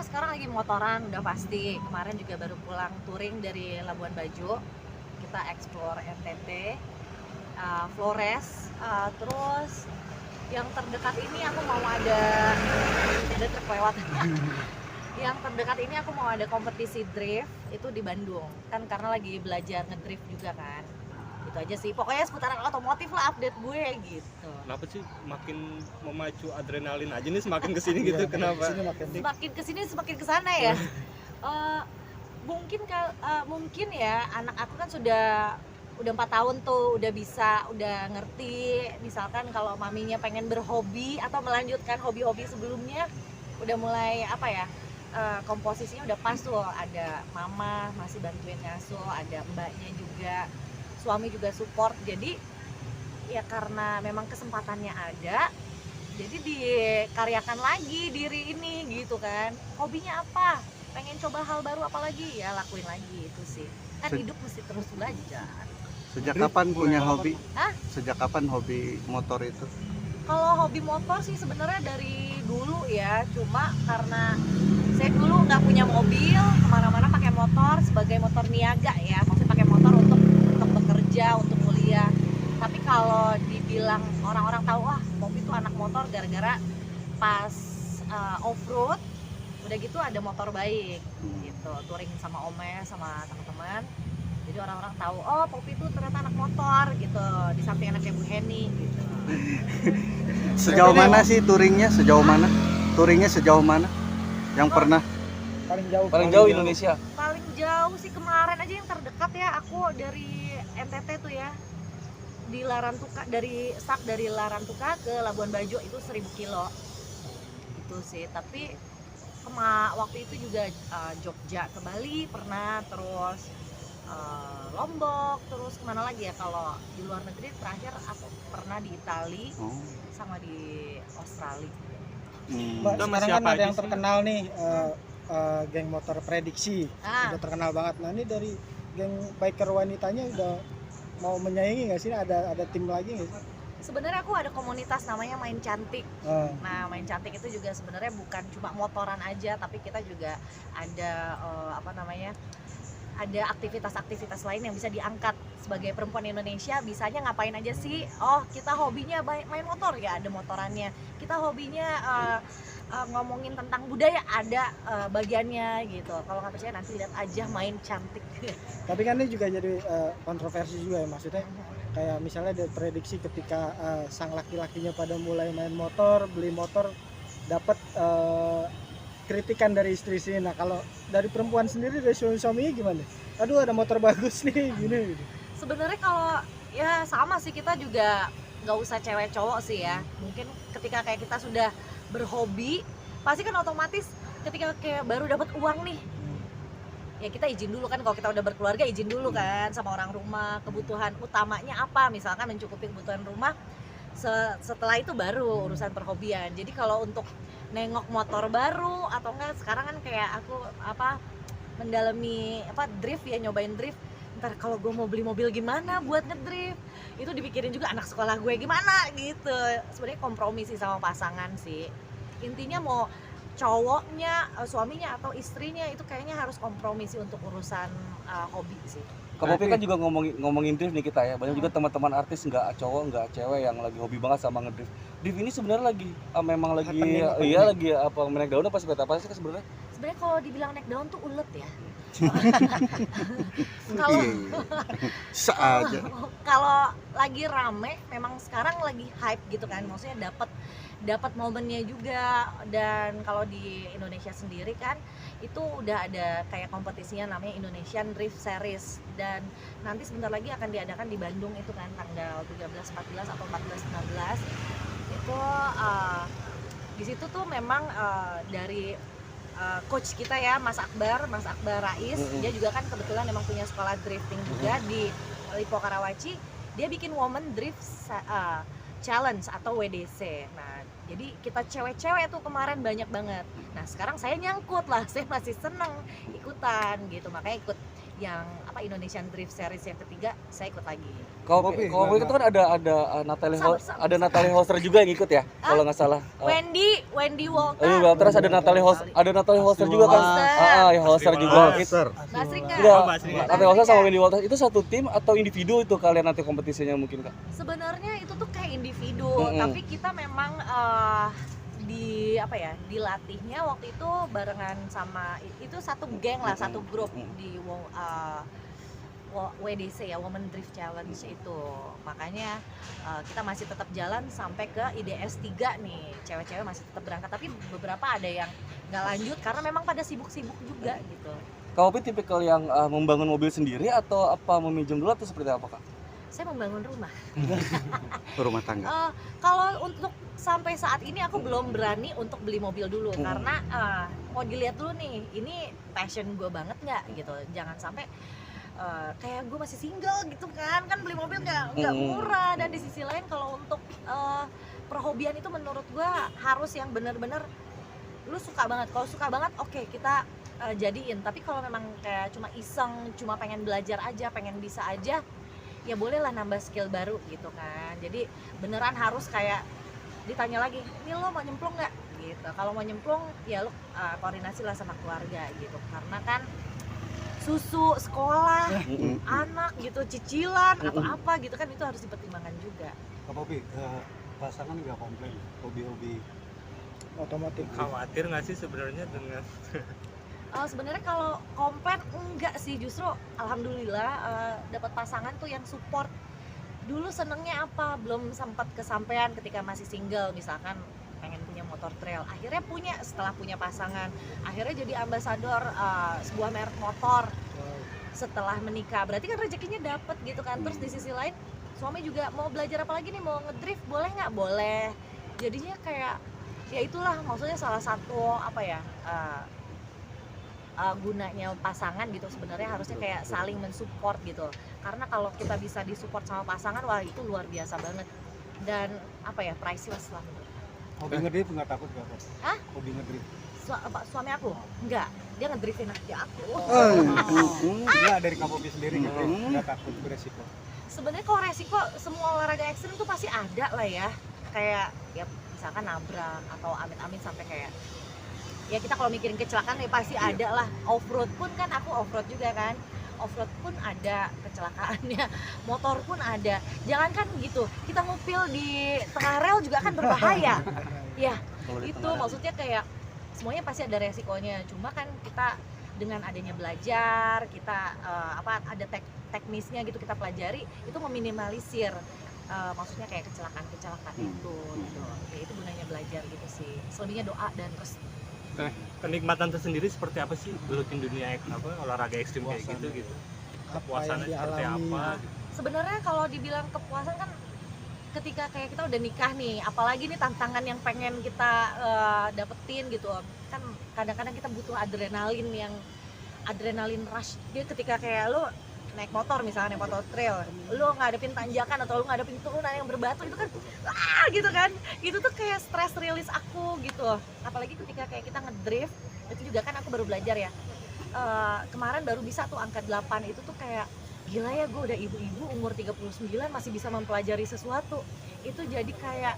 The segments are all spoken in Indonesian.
sekarang lagi motoran udah pasti. Kemarin juga baru pulang touring dari Labuan Bajo. Kita explore NTT, Flores, terus yang terdekat ini aku mau ada truk lewat. Yang terdekat ini aku mau ada kompetisi drift itu di Bandung. Kan karena lagi belajar ngedrift juga kan. Itu aja sih. Pokoknya seputaran otomotif lah update gue gitu. Kenapa sih makin memacu adrenalin aja nih semakin kesini gitu? Kenapa? Semakin kesini semakin kesana ya. Mungkin ya anak aku kan udah 4 tahun tuh, udah bisa, udah ngerti. Misalkan kalau maminya pengen berhobi atau melanjutkan hobi-hobi sebelumnya, udah mulai komposisinya udah pas tuh. Ada mama masih bantuin ngasuh, ada mbaknya juga, suami juga support. Jadi ya karena memang kesempatannya ada, jadi dikaryakan lagi diri ini gitu kan. Hobinya apa? Pengen coba hal baru apa lagi? Ya lakuin lagi itu sih. Kan hidup mesti terus belajar. Sejak kapan punya hobi? Hah? Sejak kapan hobi motor itu? Kalau hobi motor sih sebenarnya dari dulu ya, cuma karena saya dulu nggak punya mobil, kemana-mana pakai motor sebagai motor niaga ya, maksudnya pakai motor untuk bekerja, untuk kuliah. Tapi kalau dibilang orang-orang tahu, wah Poppy itu anak motor gara-gara pas off-road, udah gitu ada motor baik gitu, touring sama Ome, sama teman-teman. Jadi orang-orang tahu, oh Poppy itu ternyata anak motor gitu, di samping anaknya Bu Heni gitu. Sejauh mana sih touringnya? Sejauh mana? Touringnya sejauh mana? Yang pernah? Paling jauh Indonesia. Paling jauh sih kemarin aja yang terdekat ya, aku dari NTT tuh ya, di Larantuka, dari Larantuka ke Labuan Bajo itu 1000 kilo itu sih. Tapi waktu itu juga Jogja ke Bali pernah, terus Lombok, terus kemana lagi ya, kalau di luar negeri terakhir aku pernah di Itali sama di Australia. Mbak, sekarang kan ada yang terkenal nih, geng motor Prediksi, udah terkenal banget. Nah ini dari geng biker wanitanya udah mau menyaingi nggak sih? Ada tim lagi nggak sih? Sebenarnya aku ada komunitas namanya Main Cantik. Nah Main Cantik itu juga sebenarnya bukan cuma motoran aja, tapi kita juga ada ada aktivitas-aktivitas lain yang bisa diangkat. Sebagai perempuan Indonesia bisanya ngapain aja sih? Oh kita hobinya main motor, ya ada motorannya. Kita hobinya ngomongin tentang budaya, ada bagiannya gitu. Kalau nggak percaya nanti lihat aja Main Cantik. Tapi kan ini juga jadi kontroversi juga ya, maksudnya kayak misalnya ada prediksi ketika sang laki-lakinya pada mulai main motor, beli motor, dapat kritikan dari istri. Nah kalau dari perempuan sendiri, dari suaminya gimana? Aduh ada motor bagus nih gini. Sebenarnya kalau ya sama sih, kita juga nggak usah cewek cowok sih ya. Mungkin ketika kayak kita sudah berhobi, pasti kan otomatis ketika kayak baru dapat uang nih, ya kita izin dulu kan. Kalau kita udah berkeluarga izin dulu kan sama orang rumah, kebutuhan utamanya apa, misalkan mencukupi kebutuhan rumah. Setelah itu baru urusan perhobian. Jadi kalau untuk nengok motor baru atau enggak, sekarang kan kayak aku mendalami drift ya, nyobain drift. Ntar kalau gue mau beli mobil gimana buat ngedrift, itu dipikirin juga anak sekolah gue gimana gitu. Sebenarnya kompromi sih sama pasangan sih. Intinya mau cowoknya, suaminya atau istrinya, itu kayaknya harus kompromi sih untuk urusan hobi sih. Kak Poppy kan juga ngomongin drift nih kita ya. Banyak juga teman-teman artis nggak cowok nggak cewek yang lagi hobi banget sama ngedrift. Drift ini sebenarnya lagi memang lagi lagi apa naik daun apa seperti apa sih sebenarnya? Sebenarnya kalau dibilang naik daun tuh ulet ya. Kalau lagi rame, memang sekarang lagi hype gitu kan, maksudnya dapat momennya juga. Dan kalau di Indonesia sendiri kan itu udah ada kayak kompetisinya namanya Indonesian Drift Series, dan nanti sebentar lagi akan diadakan di Bandung itu kan tanggal 13, 14 atau 14, 16 itu. Di situ tuh memang dari coach kita ya, Mas Akbar Rais, dia juga kan kebetulan memang punya sekolah drifting juga di Lipo Karawaci. Dia bikin Women Drift Challenge atau WDC. Nah, jadi kita cewek-cewek tuh kemarin banyak banget. Nah, sekarang saya nyangkut lah, saya masih seneng ikutan gitu, makanya yang apa Indonesian Drift Series yang ketiga saya ikut lagi. Kalau Kopi. itu kan ada Natalie Sabar. Natalie Holster juga yang ikut ya, kalau nggak salah. Wendy Walter. Terus ada Natalie Holster juga kan. Holster. Ya Holster juga. Holster. Basri nggak? Enggak, Mbak Sri. Natalie Holster sama Wendy Walter itu satu tim atau individu itu kalian nanti kompetisinya mungkin Kak? Sebenarnya itu tuh kayak individu, Mm-mm. tapi kita memang dilatihnya waktu itu barengan sama itu satu geng lah, satu grup di WDC ya, Women Drift Challenge itu. Makanya kita masih tetap jalan sampai ke IDS 3 nih, cewek-cewek masih tetap berangkat, tapi beberapa ada yang nggak lanjut karena memang pada sibuk-sibuk juga gitu. Kak Opi tipikal yang membangun mobil sendiri atau apa meminjam dulu atau seperti apa Kak? Saya membangun rumah. Rumah tangga. Kalau untuk sampai saat ini aku belum berani untuk beli mobil dulu karena mau dilihat dulu nih, ini passion gue banget nggak gitu. Jangan sampai kayak gue masih single gitu kan beli mobil nggak murah. Dan di sisi lain kalau untuk perhobian itu menurut gue harus yang benar-benar lu suka banget. Kalau suka banget oke, kita jadiin. Tapi kalau memang kayak cuma iseng, cuma pengen belajar aja, pengen bisa aja, ya bolehlah nambah skill baru gitu kan. Jadi beneran harus kayak ditanya lagi, ini lo mau nyemplung nggak gitu. Kalau mau nyemplung ya lo koordinasi lah sama keluarga gitu, karena kan susu sekolah anak gitu, cicilan atau apa gitu kan, itu harus dipertimbangkan juga. Kak Popi, pasangan nggak komplain hobi-hobi otomotif. Khawatir nggak sih sebenarnya dengan Sebenarnya kalau komplain enggak sih, justru alhamdulillah dapat pasangan tuh yang support. Dulu senengnya apa, belum sempat kesampaian ketika masih single, misalkan pengen punya motor trail, akhirnya punya setelah punya pasangan, akhirnya jadi ambasador sebuah merek motor setelah menikah. Berarti kan rezekinya dapet gitu kan. Terus di sisi lain suami juga mau belajar apa lagi nih, mau ngedrift, boleh nggak? Boleh. Jadinya kayak ya itulah maksudnya salah satu apa ya, gunanya pasangan gitu sebenarnya, harusnya kayak saling mensupport gitu. Karena kalau kita bisa disupport sama pasangan, wah itu luar biasa banget dan apa ya, priceless lah. hobi ngedrift nggak takut nggak? Hah? Hobi ngedrift? Suami aku enggak, dia ngedriftin aja aku. Nggak, dari Kak Popi sendiri ngedrift nggak takut beresiko? Sebenarnya kalau resiko semua olahraga ekstrim tuh pasti ada lah ya, kayak ya misalkan nabrak atau amit-amit sampai kayak ya kita kalau mikirin kecelakaan ya pasti ada lah. Off-road pun kan, aku off-road juga kan, off-road pun ada kecelakaannya, motor pun ada. Jangan kan gitu, kita ngupil di tengah rel juga kan berbahaya. Ya itu maksudnya kayak semuanya pasti ada resikonya. Cuma kan kita dengan adanya belajar, kita ada teknisnya gitu, kita pelajari, itu meminimalisir maksudnya kayak kecelakaan itu gitu. Ya itu gunanya belajar gitu sih. Selebihnya doa dan terus kenikmatan tersendiri seperti apa sih gelutin dunia olahraga ekstrim kayak gitu Apa kepuasannya yang seperti dialami? apa gitu. sebenarnya kalau dibilang kepuasan kan ketika kayak kita udah nikah nih, apalagi nih tantangan yang pengen kita dapetin gitu kan, kadang-kadang kita butuh adrenalin rush. Dia ketika kayak lo naik motor misalnya, naik motor trail, lo ngadepin tanjakan atau lo ngadepin turunan yang berbatu, itu kan gitu kan, itu tuh kayak stress release aku gitu. Apalagi ketika kayak kita ngedrift, itu juga kan aku baru belajar ya, kemarin baru bisa tuh angka 8, itu tuh kayak gila ya, gue udah ibu-ibu umur 39 masih bisa mempelajari sesuatu. Itu jadi kayak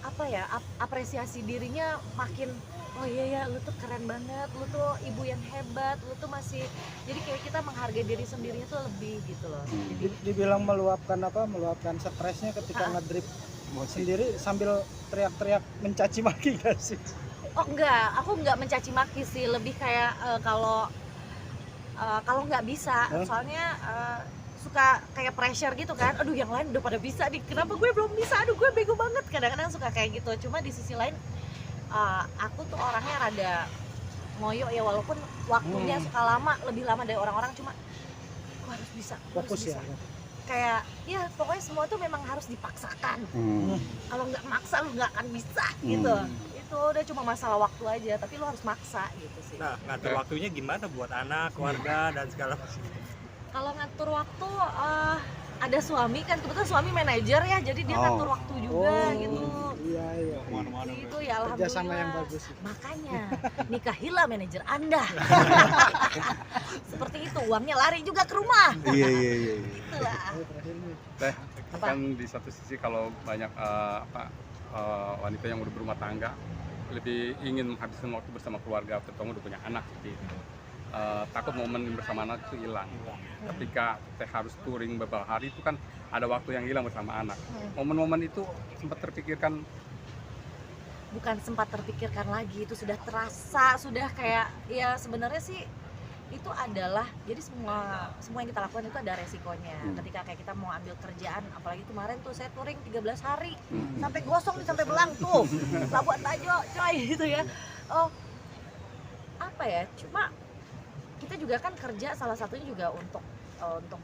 apa ya, apresiasi dirinya makin, oh iya ya, lu tuh keren banget, lu tuh ibu yang hebat, lu tuh masih, jadi kayak kita menghargai diri sendirinya tuh lebih gitu loh. Jadi Dibilang meluapkan stresnya ketika ngedrift sendiri sambil teriak-teriak mencaci maki gak sih? oh enggak, aku enggak mencaci maki sih, lebih kayak kalau nggak bisa, soalnya suka kayak pressure gitu kan, aduh yang lain udah pada bisa nih, kenapa gue belum bisa, aduh gue bego banget, kadang-kadang suka kayak gitu. Cuma di sisi lain aku tuh orangnya rada ngoyo ya, walaupun waktunya suka lama, lebih lama dari orang-orang, cuma gue harus bisa, Fokus ya. kayak ya pokoknya semua tuh memang harus dipaksakan. Kalau nggak maksa lu nggak akan bisa gitu. Itu udah cuma masalah waktu aja, tapi lu harus maksa gitu sih. Nah, ngatur waktunya gimana buat anak, keluarga dan segala macam. Kalau ngatur waktu ada suami kan, kebetulan suami manajer ya, jadi dia Oh. ngatur waktu juga Oh. gitu. Iya, iya. Itu ya alhamdulillah. Kerjasama yang bagus. Makanya nikahilah manajer Anda. Seperti itu, uangnya lari juga ke rumah. Iya. Itulah. Ayo, terakhir nih. Teh, Apa? kan di satu sisi kalau banyak wanita yang udah berumah tangga lebih ingin menghabiskan waktu bersama keluarga, terutama udah punya anak gitu. Takut momen bersama anak itu hilang. Ketika Teh harus touring beberapa hari itu kan ada waktu yang hilang bersama anak. Momen-momen itu sempat terpikirkan, Bukan sempat terpikirkan lagi, itu sudah terasa, sudah kayak ya sebenarnya sih itu adalah, jadi semua yang kita lakukan itu ada resikonya. Ketika kayak kita mau ambil kerjaan, apalagi kemarin tuh saya touring 13 hari sampai gosong nih, sampai belang tuh Labuan Bajo coy gitu ya. Oh apa ya, cuma kita juga kan kerja salah satunya juga untuk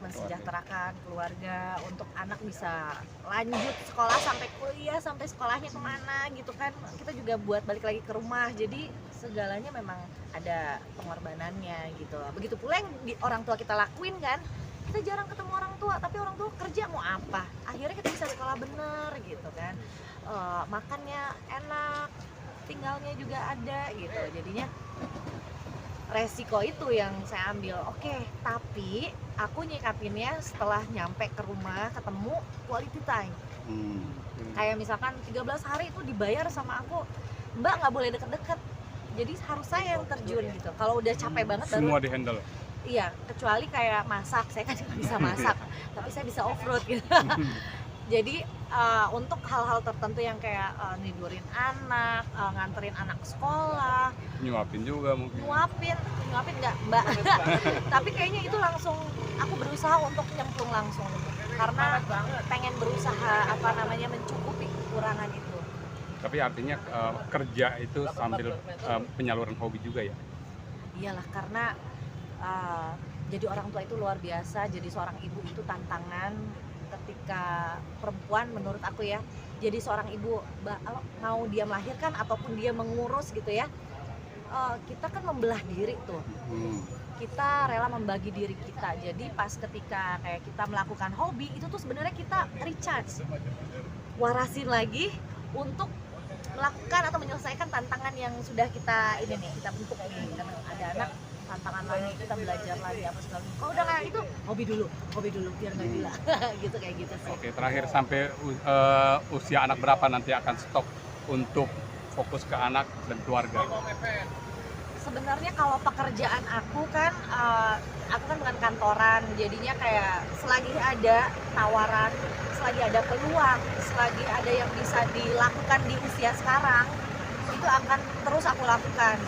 mensejahterakan keluarga, untuk anak bisa lanjut sekolah sampai kuliah, sampai sekolahnya kemana gitu kan, kita juga buat balik lagi ke rumah, jadi segalanya memang ada pengorbanannya gitu. Begitu pula yang orang tua kita lakuin kan, kita jarang ketemu orang tua, tapi orang tua kerja mau apa, akhirnya kita bisa sekolah bener gitu kan, makannya enak, tinggalnya juga ada gitu, jadinya resiko itu yang saya ambil. Oke, tapi aku nyikapinnya setelah nyampe ke rumah, ketemu quality time. Kayak misalkan 13 hari itu dibayar sama aku, Mbak nggak boleh deket-deket, jadi harus saya yang terjun gitu. Kalau udah capek banget semua baru, di handle. iya, kecuali kayak masak, saya kan nggak bisa masak, tapi saya bisa off road gitu. Jadi untuk hal-hal tertentu yang kayak nidurin anak, nganterin anak ke sekolah, Nyuapin juga mungkin. nyuapin nggak Mbak, tapi kayaknya itu langsung aku berusaha untuk nyemplung langsung karena pengen berusaha mencukupi kekurangan itu. Tapi artinya kerja itu sambil penyaluran hobi juga ya. Iyalah, karena jadi orang tua itu luar biasa, jadi seorang ibu itu tantangan. Ketika perempuan menurut aku ya, jadi seorang ibu mau dia melahirkan ataupun dia mengurus gitu ya, kita kan membelah diri tuh, kita rela membagi diri kita. Jadi pas ketika kayak kita melakukan hobi itu tuh sebenarnya kita recharge, warasin lagi untuk melakukan atau menyelesaikan tantangan yang sudah kita bentuk nih, karena ada anak, tantangan lagi, kita belajar lagi apa segala macam. Kalau udah kayak itu hobi dulu biar nggak gila. Gitu, kayak gitu sih. Oke, terakhir sampai usia anak berapa nanti akan stop untuk fokus ke anak dan keluarga? Sebenarnya kalau pekerjaan aku kan bukan kantoran, jadinya kayak selagi ada tawaran, selagi ada peluang, selagi ada yang bisa dilakukan di usia sekarang, itu akan terus aku lakukan.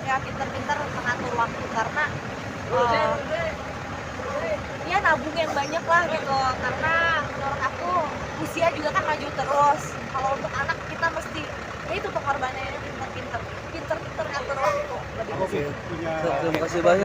Ya pinter-pinter mengatur waktu, karena ya nabung yang banyak lah gitu, karena menurut aku usia juga kan maju terus. Kalau untuk anak kita mesti ya itu pengorbanannya pinter-pinter ngatur waktu lebih. Terima kasih banyak.